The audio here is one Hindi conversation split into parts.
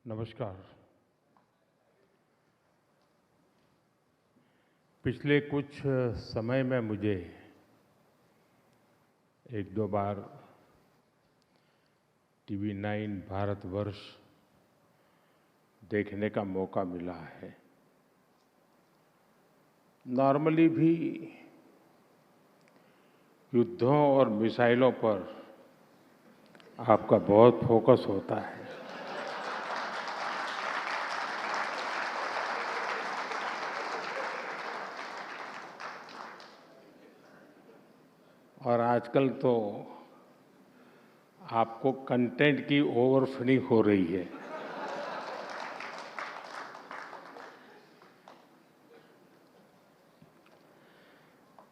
नमस्कार। पिछले कुछ समय में मुझे एक दो बार TV9 भारतवर्ष देखने का मौका मिला है। नॉर्मली भी युद्धों और मिसाइलों पर आपका बहुत फोकस होता है। और आजकल तो आपको कंटेंट की ओवरफिलिंग हो रही है।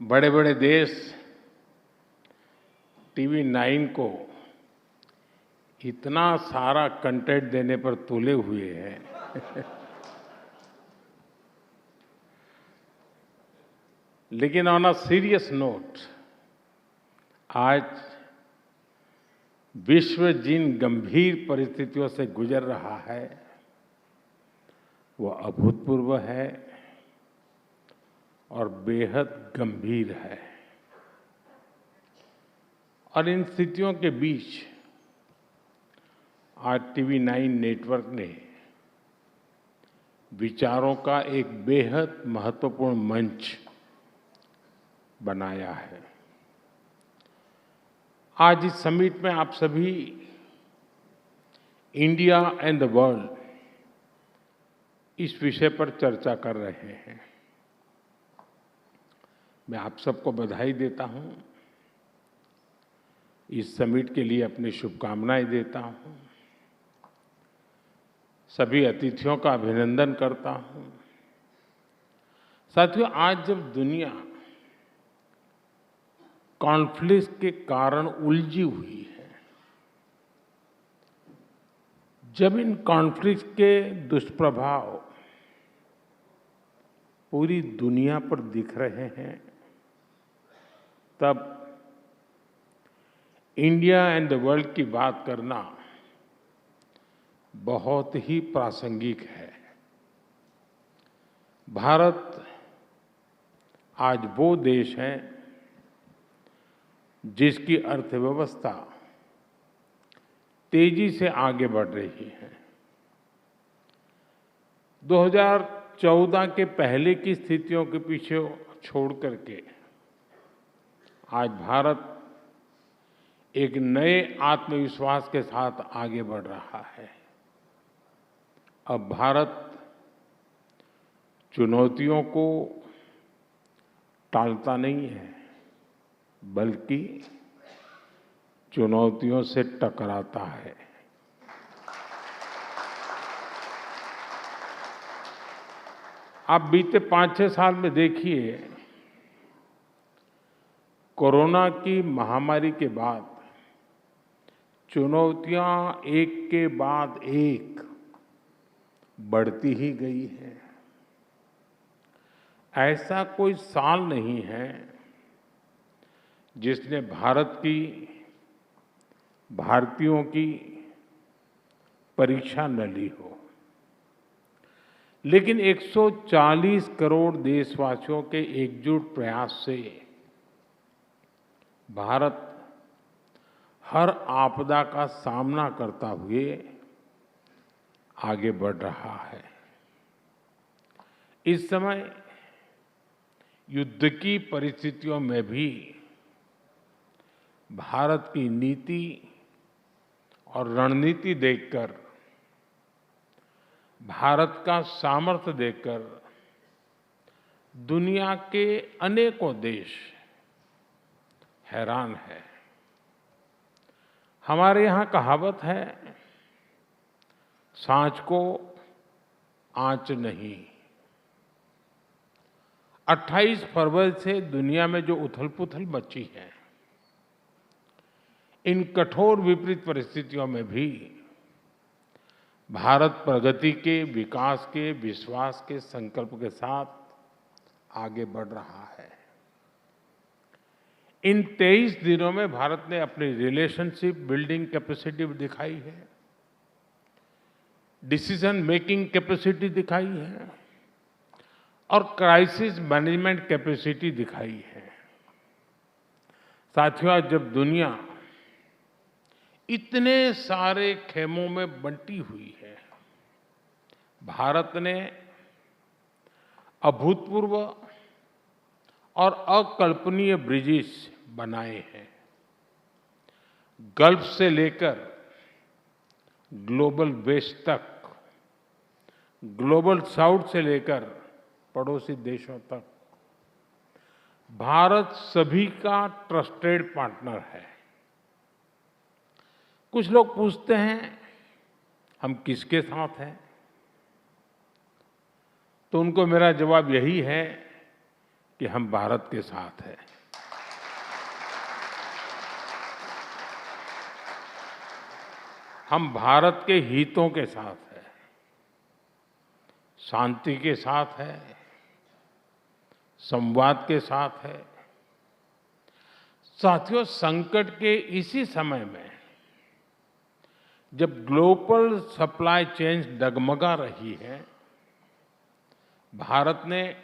बड़े बड़े देश TV9 को इतना सारा कंटेंट देने पर तुले हुए हैं लेकिन ऑन अ सीरियस नोट, आज विश्व जिन गंभीर परिस्थितियों से गुजर रहा है वो अभूतपूर्व है और बेहद गंभीर है। और इन स्थितियों के बीच आज TV9 नेटवर्क ने विचारों का एक बेहद महत्वपूर्ण मंच बनाया है। आज इस समिट में आप सभी इंडिया एंड द वर्ल्ड इस विषय पर चर्चा कर रहे हैं। मैं आप सबको बधाई देता हूं, इस समिट के लिए अपनी शुभकामनाएं देता हूं, सभी अतिथियों का अभिनंदन करता हूं। साथियों, आज जब दुनिया कॉन्फ्लिक्ट के कारण उलझी हुई है, जब इन कॉन्फ्लिक्ट के दुष्प्रभाव पूरी दुनिया पर दिख रहे हैं, तब इंडिया एंड द वर्ल्ड की बात करना बहुत ही प्रासंगिक है। भारत आज वो देश है जिसकी अर्थव्यवस्था तेजी से आगे बढ़ रही है। 2014 के पहले की स्थितियों के पीछे छोड़ करके आज भारत एक नए आत्मविश्वास के साथ आगे बढ़ रहा है। अब भारत चुनौतियों को टालता नहीं है, बल्कि चुनौतियों से टकराता है। आप बीते 5-6 साल में देखिए, कोरोना की महामारी के बाद चुनौतियां एक के बाद एक बढ़ती ही गई है। ऐसा कोई साल नहीं है जिसने भारतीयों की परीक्षा न ली हो। लेकिन 140 करोड़ देशवासियों के एकजुट प्रयास से भारत हर आपदा का सामना करता हुए आगे बढ़ रहा है। इस समय युद्ध की परिस्थितियों में भी भारत की नीति और रणनीति देखकर, भारत का सामर्थ्य देखकर दुनिया के अनेकों देश हैरान है। हमारे यहाँ कहावत है, सांच को आंच नहीं। 28 फरवरी से दुनिया में जो उथल-पुथल मची है, इन कठोर विपरीत परिस्थितियों में भी भारत प्रगति के, विकास के, विश्वास के संकल्प के साथ आगे बढ़ रहा है। इन 23 दिनों में भारत ने अपनी रिलेशनशिप बिल्डिंग कैपेसिटी दिखाई है। डिसीजन मेकिंग कैपेसिटी दिखाई है और क्राइसिस मैनेजमेंट कैपेसिटी दिखाई है। साथियों, जब दुनिया इतने सारे खेमों में बंटी हुई है, भारत ने अभूतपूर्व और अकल्पनीय ब्रिजेस बनाए हैं। गल्फ से लेकर ग्लोबल वेस्ट तक, ग्लोबल साउथ से लेकर पड़ोसी देशों तक, भारत सभी का ट्रस्टेड पार्टनर है। कुछ लोग पूछते हैं हम किसके साथ हैं, तो उनको मेरा जवाब यही है कि हम भारत के साथ हैं। हम भारत के हितों के साथ हैं, शांति के साथ है, संवाद के साथ है। साथियों, संकट के इसी समय में जब ग्लोबल सप्लाई चेन डगमगा रही है, भारत ने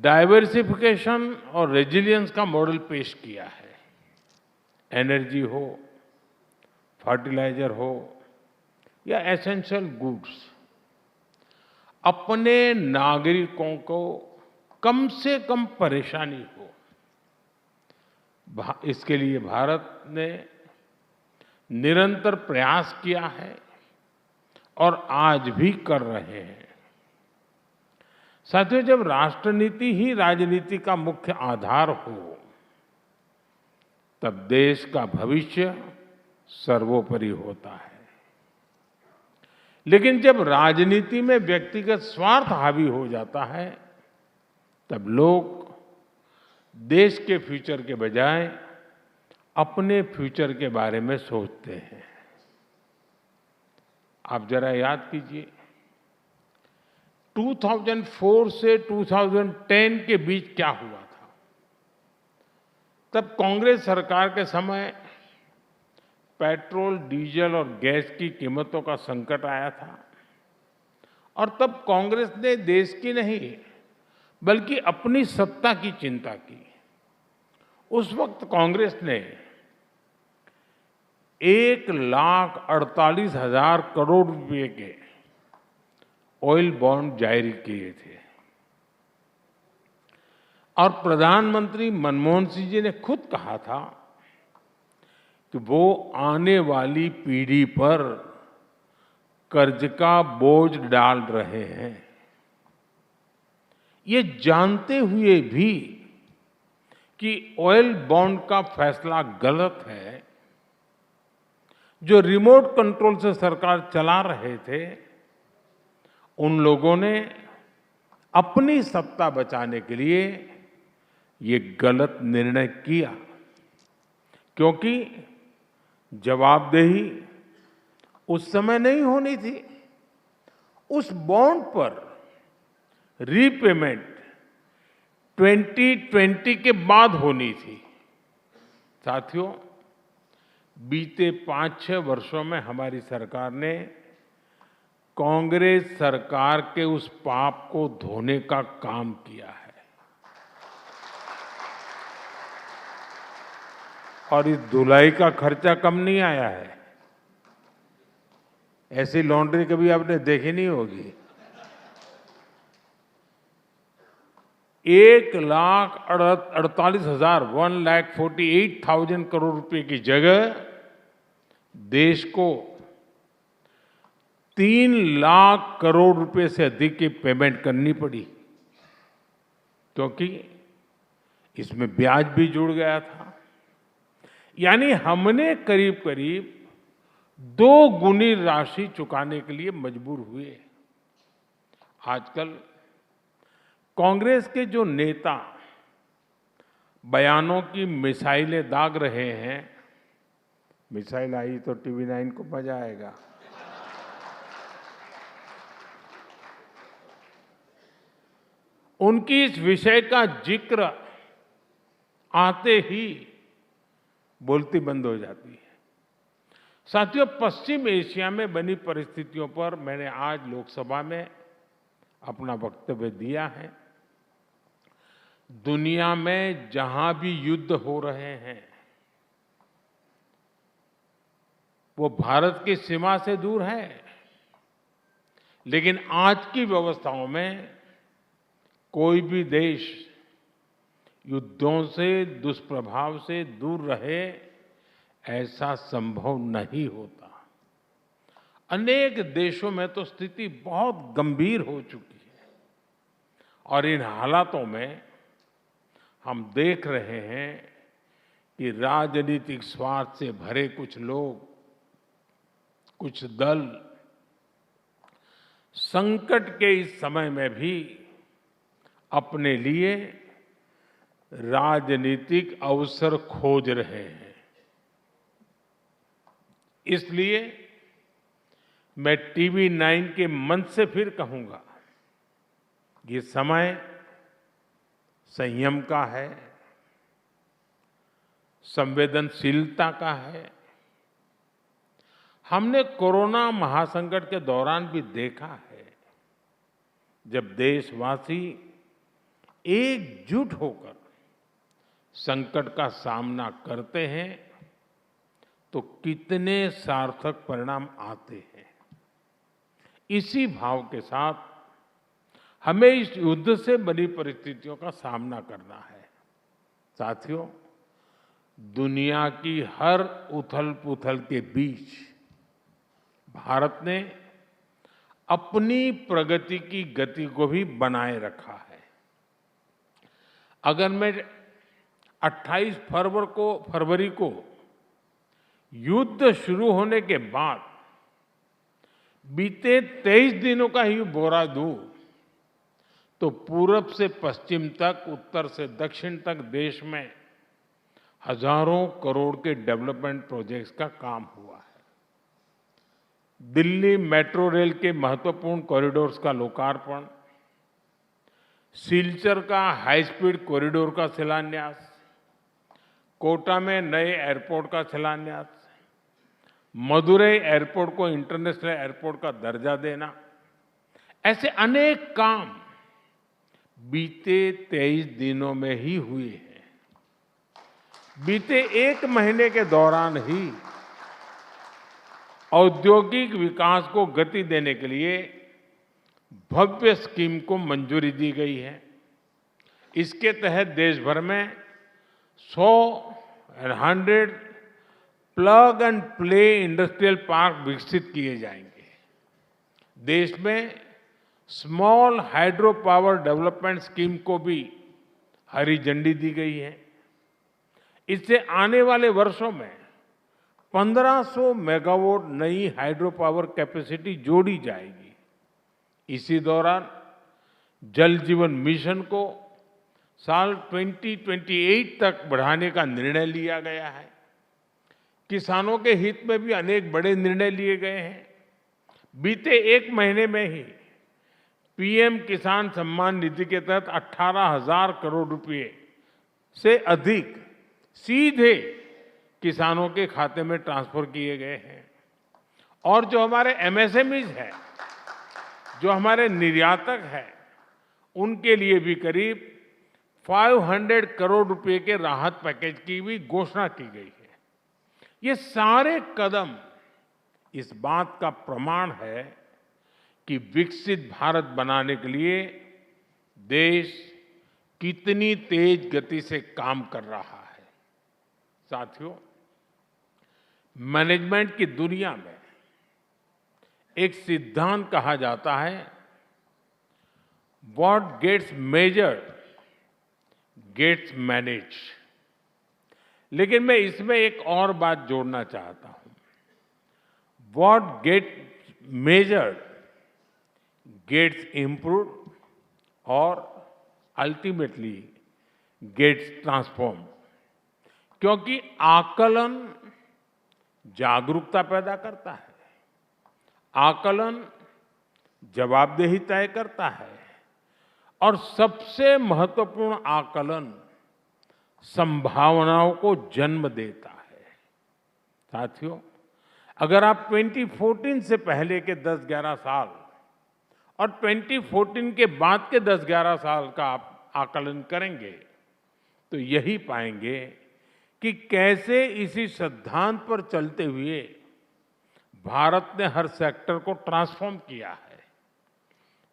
डाइवर्सिफिकेशन और रेजिलियंस का मॉडल पेश किया है। एनर्जी हो, फर्टिलाइजर हो या एसेंशियल गुड्स, अपने नागरिकों को कम से कम परेशानी हो, इसके लिए भारत ने निरंतर प्रयास किया है और आज भी कर रहे हैं। साथियों, जब राष्ट्रनीति ही राजनीति का मुख्य आधार हो, तब देश का भविष्य सर्वोपरि होता है। लेकिन जब राजनीति में व्यक्तिगत स्वार्थ हावी हो जाता है, तब लोग देश के फ्यूचर के बजाय अपने फ्यूचर के बारे में सोचते हैं। आप जरा याद कीजिए, 2004 से 2010 के बीच क्या हुआ था। तब कांग्रेस सरकार के समय पेट्रोल, डीजल और गैस की कीमतों का संकट आया था और तब कांग्रेस ने देश की नहीं बल्कि अपनी सत्ता की चिंता की। उस वक्त कांग्रेस ने 1,48,000 करोड़ रुपए के ऑयल बॉन्ड जारी किए थे और प्रधानमंत्री मनमोहन सिंह जी ने खुद कहा था कि वो आने वाली पीढ़ी पर कर्ज का बोझ डाल रहे हैं। ये जानते हुए भी कि ऑयल बॉन्ड का फैसला गलत है, जो रिमोट कंट्रोल से सरकार चला रहे थे, उन लोगों ने अपनी सत्ता बचाने के लिए ये गलत निर्णय किया, क्योंकि जवाबदेही उस समय नहीं होनी थी। उस बॉन्ड पर रीपेमेंट 2020 के बाद होनी थी। साथियों, बीते 5-6 वर्षों में हमारी सरकार ने कांग्रेस सरकार के उस पाप को धोने का काम किया है और इस धुलाई का खर्चा कम नहीं आया है। ऐसी लॉन्ड्री कभी आपने देखी नहीं होगी। 1,48,000 करोड़ रुपए की जगह देश को 3 लाख करोड़ रुपए से अधिक की पेमेंट करनी पड़ी, क्योंकि इसमें ब्याज भी जुड़ गया था। यानी हमने करीब करीब 2 गुनी राशि चुकाने के लिए मजबूर हुए। आजकल कांग्रेस के जो नेता बयानों की मिसाइलें दाग रहे हैं, मिसाइल आई तो टीवी 9 को मजा आएगा। उनकी इस विषय का जिक्र आते ही बोलती बंद हो जाती है। साथियों, पश्चिम एशिया में बनी परिस्थितियों पर मैंने आज लोकसभा में अपना वक्तव्य दिया है। दुनिया में जहां भी युद्ध हो रहे हैं, वो भारत की सीमा से दूर है, लेकिन आज की व्यवस्थाओं में कोई भी देश युद्धों से, दुष्प्रभाव से दूर रहे, ऐसा संभव नहीं होता। अनेक देशों में तो स्थिति बहुत गंभीर हो चुकी है और इन हालातों में हम देख रहे हैं कि राजनीतिक स्वार्थ से भरे कुछ लोग, कुछ दल संकट के इस समय में भी अपने लिए राजनीतिक अवसर खोज रहे हैं। इसलिए मैं टीवी 9 के मंच से फिर कहूंगा, ये समय संयम का है, संवेदनशीलता का है। हमने कोरोना महासंकट के दौरान भी देखा है, जब देशवासी एकजुट होकर संकट का सामना करते हैं तो कितने सार्थक परिणाम आते हैं। इसी भाव के साथ हमें इस युद्ध से बनी परिस्थितियों का सामना करना है। साथियों, दुनिया की हर उथल-पुथल के बीच भारत ने अपनी प्रगति की गति को भी बनाए रखा है। अगर मैं 28 फरवरी को युद्ध शुरू होने के बाद बीते 23 दिनों का ही ब्यौरा दूं, तो पूरब से पश्चिम तक, उत्तर से दक्षिण तक देश में हजारों करोड़ के डेवलपमेंट प्रोजेक्ट्स का काम हुआ है। दिल्ली मेट्रो रेल के महत्वपूर्ण कॉरिडोर्स का लोकार्पण, सिलचर का हाई स्पीड कॉरिडोर का शिलान्यास, कोटा में नए एयरपोर्ट का शिलान्यास, मदुरई एयरपोर्ट को इंटरनेशनल एयरपोर्ट का दर्जा देना, ऐसे अनेक काम बीते 23 दिनों में ही हुए हैं। बीते एक महीने के दौरान ही औद्योगिक विकास को गति देने के लिए भव्य स्कीम को मंजूरी दी गई है। इसके तहत देश भर में 100 plug and play industrial park विकसित किए जाएंगे। देश में small hydro power development scheme को भी हरी झंडी दी गई है। इससे आने वाले वर्षों में 1500 मेगावाट नई हाइड्रो पावर कैपेसिटी जोड़ी जाएगी। इसी दौरान जल जीवन मिशन को साल 2028 तक बढ़ाने का निर्णय लिया गया है। किसानों के हित में भी अनेक बड़े निर्णय लिए गए हैं। बीते एक महीने में ही पीएम किसान सम्मान निधि के तहत 18,000 करोड़ रुपए से अधिक सीधे किसानों के खाते में ट्रांसफर किए गए हैं। और जो हमारे एमएसएमईज हैं, जो हमारे निर्यातक हैं, उनके लिए भी करीब 500 करोड़ रुपए के राहत पैकेज की भी घोषणा की गई है। ये सारे कदम इस बात का प्रमाण है कि विकसित भारत बनाने के लिए देश कितनी तेज गति से काम कर रहा है। साथियों, मैनेजमेंट की दुनिया में एक सिद्धांत कहा जाता है, what gets measured gets managed. लेकिन मैं इसमें एक और बात जोड़ना चाहता हूं, what gets measured gets improved और अल्टीमेटली गेट्स ट्रांसफॉर्म्ड। क्योंकि आकलन जागरूकता पैदा करता है, आकलन जवाबदेही तय करता है और सबसे महत्वपूर्ण आकलन संभावनाओं को जन्म देता है। साथियों, अगर आप 2014 से पहले के 10-11 साल और 2014 के बाद के 10-11 साल का आप आकलन करेंगे तो यही पाएंगे कि कैसे इसी सिद्धांत पर चलते हुए भारत ने हर सेक्टर को ट्रांसफॉर्म किया है।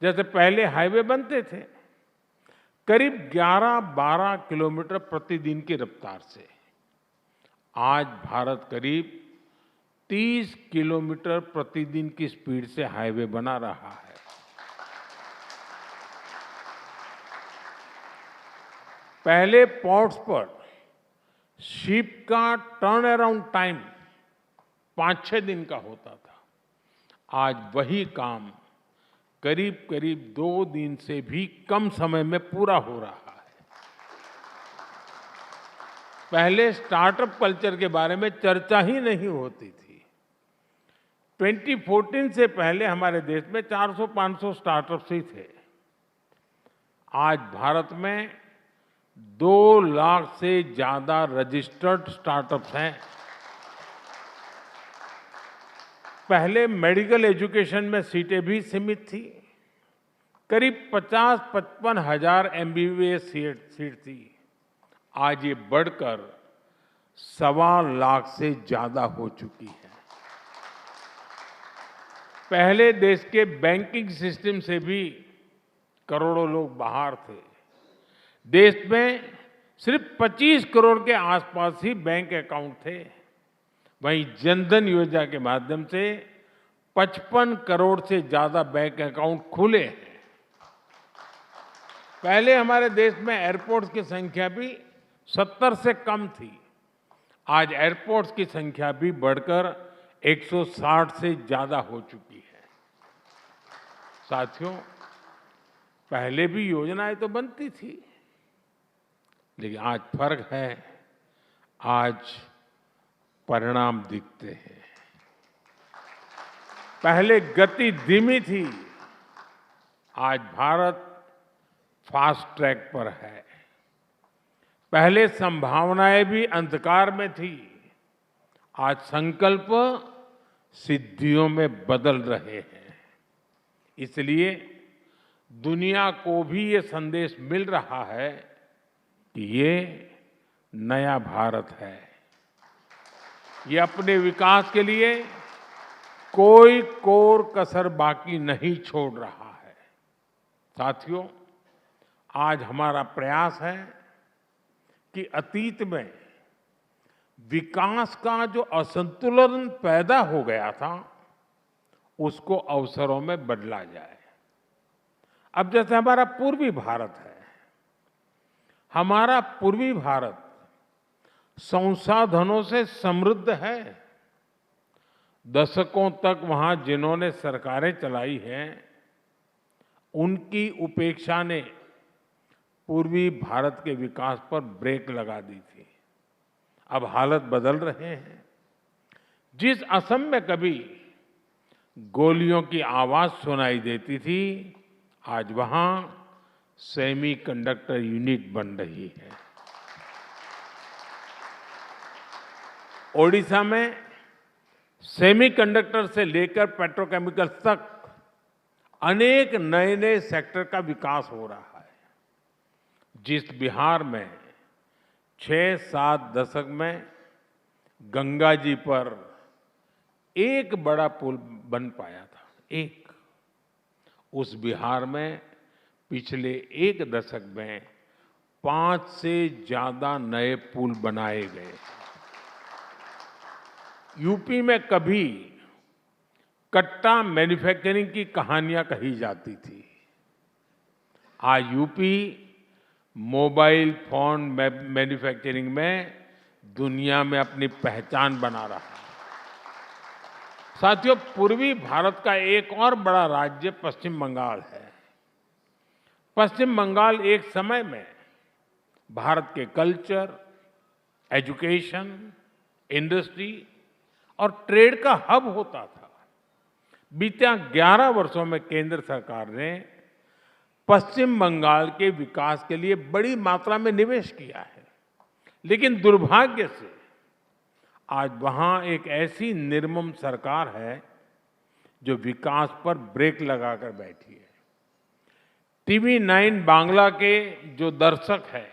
जैसे पहले हाईवे बनते थे करीब 11-12 किलोमीटर प्रतिदिन की रफ्तार से, आज भारत करीब 30 किलोमीटर प्रतिदिन की स्पीड से हाईवे बना रहा है। पहले पोर्ट्स पर शिप का टर्न अराउंड टाइम 5-6 दिन का होता था, आज वही काम करीब करीब 2 दिन से भी कम समय में पूरा हो रहा है। पहले स्टार्टअप कल्चर के बारे में चर्चा ही नहीं होती थी। 2014 से पहले हमारे देश में 400-500 स्टार्टअप्स ही थे। आज भारत में 2 लाख से ज्यादा रजिस्टर्ड स्टार्टअप्स हैं। पहले मेडिकल एजुकेशन में सीटें भी सीमित थी, करीब 50-55 हजार MBBS सीट थी, आज ये बढ़कर 1.25 लाख से ज्यादा हो चुकी है। पहले देश के बैंकिंग सिस्टम से भी करोड़ों लोग बाहर थे। देश में सिर्फ 25 करोड़ के आसपास ही बैंक अकाउंट थे, वहीं जनधन योजना के माध्यम से 55 करोड़ से ज्यादा बैंक अकाउंट खुले हैं। पहले हमारे देश में एयरपोर्ट्स की संख्या भी 70 से कम थी, आज एयरपोर्ट्स की संख्या भी बढ़कर 160 से ज्यादा हो चुकी है। साथियों, पहले भी योजनाएं तो बनती थी, लेकिन आज फर्क है, आज परिणाम दिखते हैं। पहले गति धीमी थी, आज भारत फास्ट ट्रैक पर है। पहले संभावनाएं भी अंधकार में थी, आज संकल्प सिद्धियों में बदल रहे हैं। इसलिए दुनिया को भी ये संदेश मिल रहा है कि ये नया भारत है। ये अपने विकास के लिए कोई कोर कसर बाकी नहीं छोड़ रहा है। साथियों, आज हमारा प्रयास है कि अतीत में विकास का जो असंतुलन पैदा हो गया था, उसको अवसरों में बदला जाए। अब जैसे हमारा पूर्वी भारत है, हमारा पूर्वी भारत संसाधनों से समृद्ध है। दशकों तक वहां जिन्होंने सरकारें चलाई हैं, उनकी उपेक्षा ने पूर्वी भारत के विकास पर ब्रेक लगा दी थी। अब हालत बदल रहे हैं। जिस असम में कभी गोलियों की आवाज सुनाई देती थी, आज वहां सेमीकंडक्टर यूनिट बन रही है। ओडिशा में सेमीकंडक्टर से लेकर पेट्रोकेमिकल्स तक अनेक नए नए सेक्टर का विकास हो रहा है। जिस बिहार में 6-7 दशक में गंगा जी पर एक बड़ा पुल बन पाया था, उस बिहार में पिछले 1 दशक में 5 से ज्यादा नए पुल बनाए गए। यूपी में कभी कट्टा मैन्युफैक्चरिंग की कहानियां कही जाती थी, आज यूपी मोबाइल फोन मैन्युफैक्चरिंग में दुनिया में अपनी पहचान बना रहा है। साथियों, पूर्वी भारत का एक और बड़ा राज्य पश्चिम बंगाल है। पश्चिम बंगाल एक समय में भारत के कल्चर, एजुकेशन, इंडस्ट्री और ट्रेड का हब होता था। बीते 11 वर्षों में केंद्र सरकार ने पश्चिम बंगाल के विकास के लिए बड़ी मात्रा में निवेश किया है, लेकिन दुर्भाग्य से आज वहां एक ऐसी निर्मम सरकार है जो विकास पर ब्रेक लगाकर बैठी है। टीवी 9 बांग्ला के जो दर्शक हैं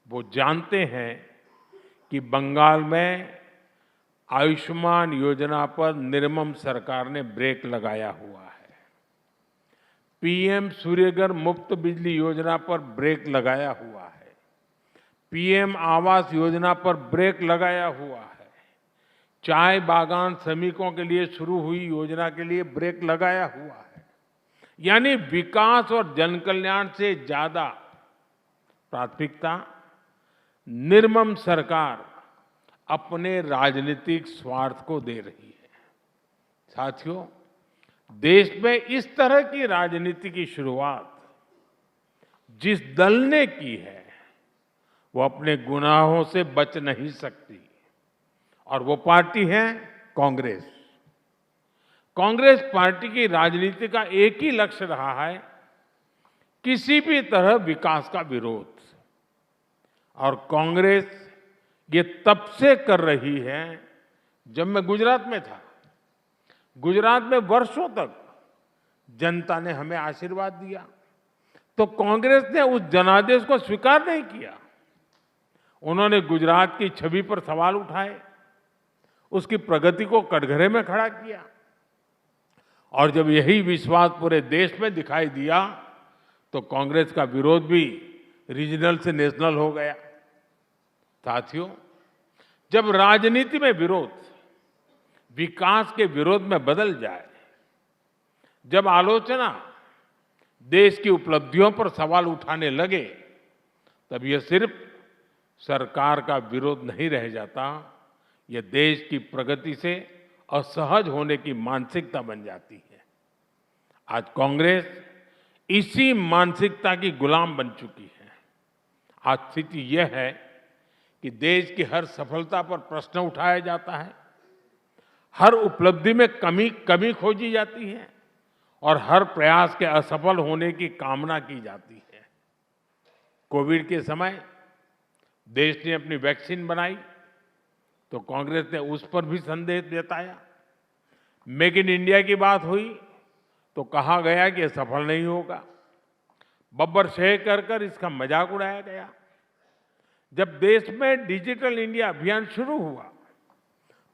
वो जानते हैं कि बंगाल में आयुष्मान योजना पर निर्मम सरकार ने ब्रेक लगाया हुआ है। पीएम सूर्यघर मुफ्त बिजली योजना पर ब्रेक लगाया हुआ है। पीएम आवास योजना पर ब्रेक लगाया हुआ है। चाय बागान श्रमिकों के लिए शुरू हुई योजना के लिए ब्रेक लगाया हुआ है। यानी विकास और जनकल्याण से ज्यादा प्राथमिकता निर्मम सरकार अपने राजनीतिक स्वार्थ को दे रही है। साथियों, देश में इस तरह की राजनीति की शुरुआत जिस दल ने की है वो अपने गुनाहों से बच नहीं सकती और वो पार्टी है कांग्रेस। कांग्रेस पार्टी की राजनीति का एक ही लक्ष्य रहा है, किसी भी तरह विकास का विरोध। और कांग्रेस ये तब से कर रही है जब मैं गुजरात में था। गुजरात में वर्षों तक जनता ने हमें आशीर्वाद दिया तो कांग्रेस ने उस जनादेश को स्वीकार नहीं किया। उन्होंने गुजरात की छवि पर सवाल उठाए, उसकी प्रगति को कटघरे में खड़ा किया और जब यही विश्वास पूरे देश में दिखाई दिया तो कांग्रेस का विरोध भी रीजनल से नेशनल हो गया। साथियों, जब राजनीति में विरोध विकास के विरोध में बदल जाए, जब आलोचना देश की उपलब्धियों पर सवाल उठाने लगे, तब यह सिर्फ सरकार का विरोध नहीं रह जाता, यह देश की प्रगति से असहज होने की मानसिकता बन जाती है। आज कांग्रेस इसी मानसिकता की गुलाम बन चुकी है। आज स्थिति यह है कि देश की हर सफलता पर प्रश्न उठाया जाता है, हर उपलब्धि में कमी खोजी जाती है और हर प्रयास के असफल होने की कामना की जाती है। कोविड के समय देश ने अपनी वैक्सीन बनाई तो कांग्रेस ने उस पर भी संदेह जताया। मेक इन इंडिया की बात हुई तो कहा गया कि यह सफल नहीं होगा। बब्बर शेख कर इसका मजाक उड़ाया गया। जब देश में डिजिटल इंडिया अभियान शुरू हुआ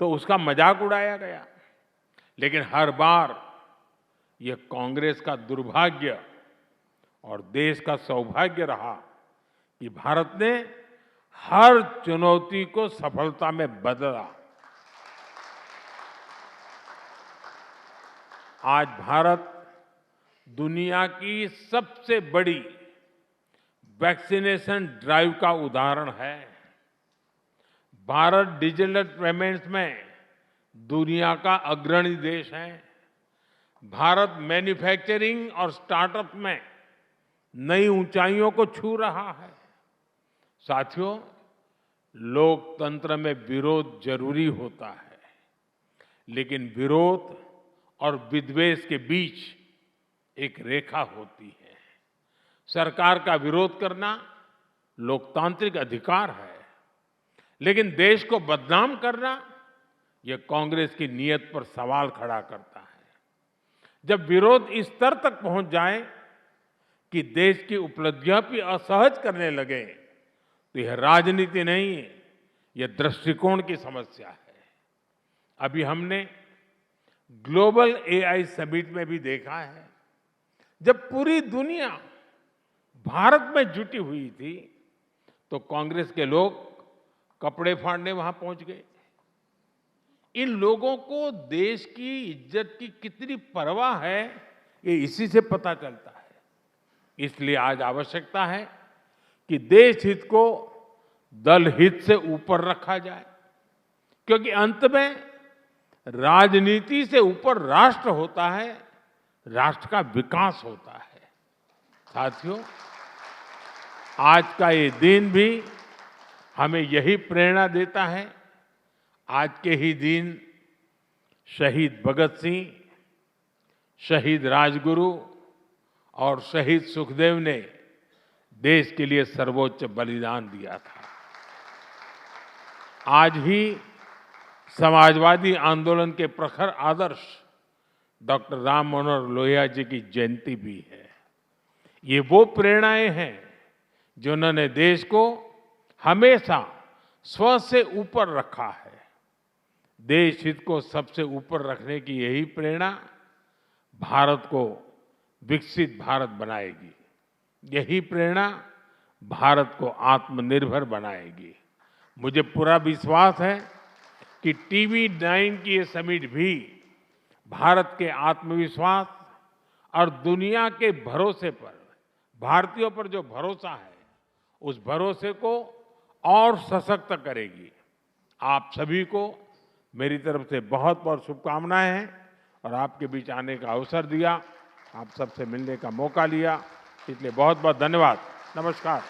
तो उसका मजाक उड़ाया गया। लेकिन हर बार यह कांग्रेस का दुर्भाग्य और देश का सौभाग्य रहा कि भारत ने हर चुनौती को सफलता में बदला। आज भारत दुनिया की सबसे बड़ी वैक्सीनेशन ड्राइव का उदाहरण है। भारत डिजिटल पेमेंट्स में दुनिया का अग्रणी देश है। भारत मैन्युफैक्चरिंग और स्टार्टअप में नई ऊंचाइयों को छू रहा है। साथियों, लोकतंत्र में विरोध जरूरी होता है, लेकिन विरोध और विद्वेष के बीच एक रेखा होती है। सरकार का विरोध करना लोकतांत्रिक अधिकार है, लेकिन देश को बदनाम करना यह कांग्रेस की नीयत पर सवाल खड़ा करता है। जब विरोध इस स्तर तक पहुंच जाए कि देश की उपलब्धियां भी असहज करने लगे तो यह राजनीति नहीं, यह दृष्टिकोण की समस्या है। अभी हमने ग्लोबल एआई समिट में भी देखा है, जब पूरी दुनिया भारत में जुटी हुई थी तो कांग्रेस के लोग कपड़े फाड़ने वहां पहुंच गए। इन लोगों को देश की इज्जत की कितनी परवाह है ये इसी से पता चलता है। इसलिए आज आवश्यकता है कि देश हित को दल हित से ऊपर रखा जाए, क्योंकि अंत में राजनीति से ऊपर राष्ट्र होता है, राष्ट्र का विकास होता है। साथियों, आज का ये दिन भी हमें यही प्रेरणा देता है। आज के ही दिन शहीद भगत सिंह, शहीद राजगुरु और शहीद सुखदेव ने देश के लिए सर्वोच्च बलिदान दिया था। आज ही समाजवादी आंदोलन के प्रखर आदर्श डॉक्टर राम मनोहर लोहिया जी की जयंती भी है। ये वो प्रेरणाएं हैं जिन्होंने देश को हमेशा स्व से ऊपर रखा है। देश हित को सबसे ऊपर रखने की यही प्रेरणा भारत को विकसित भारत बनाएगी। यही प्रेरणा भारत को आत्मनिर्भर बनाएगी। मुझे पूरा विश्वास है कि TV9 की ये समिट भी भारत के आत्मविश्वास और दुनिया के भरोसे पर, भारतीयों पर जो भरोसा है, उस भरोसे को और सशक्त करेगी। आप सभी को मेरी तरफ से बहुत बहुत शुभकामनाएं हैं और आपके बीच आने का अवसर दिया, आप सबसे मिलने का मौका लिया, इसलिए बहुत बहुत धन्यवाद। नमस्कार।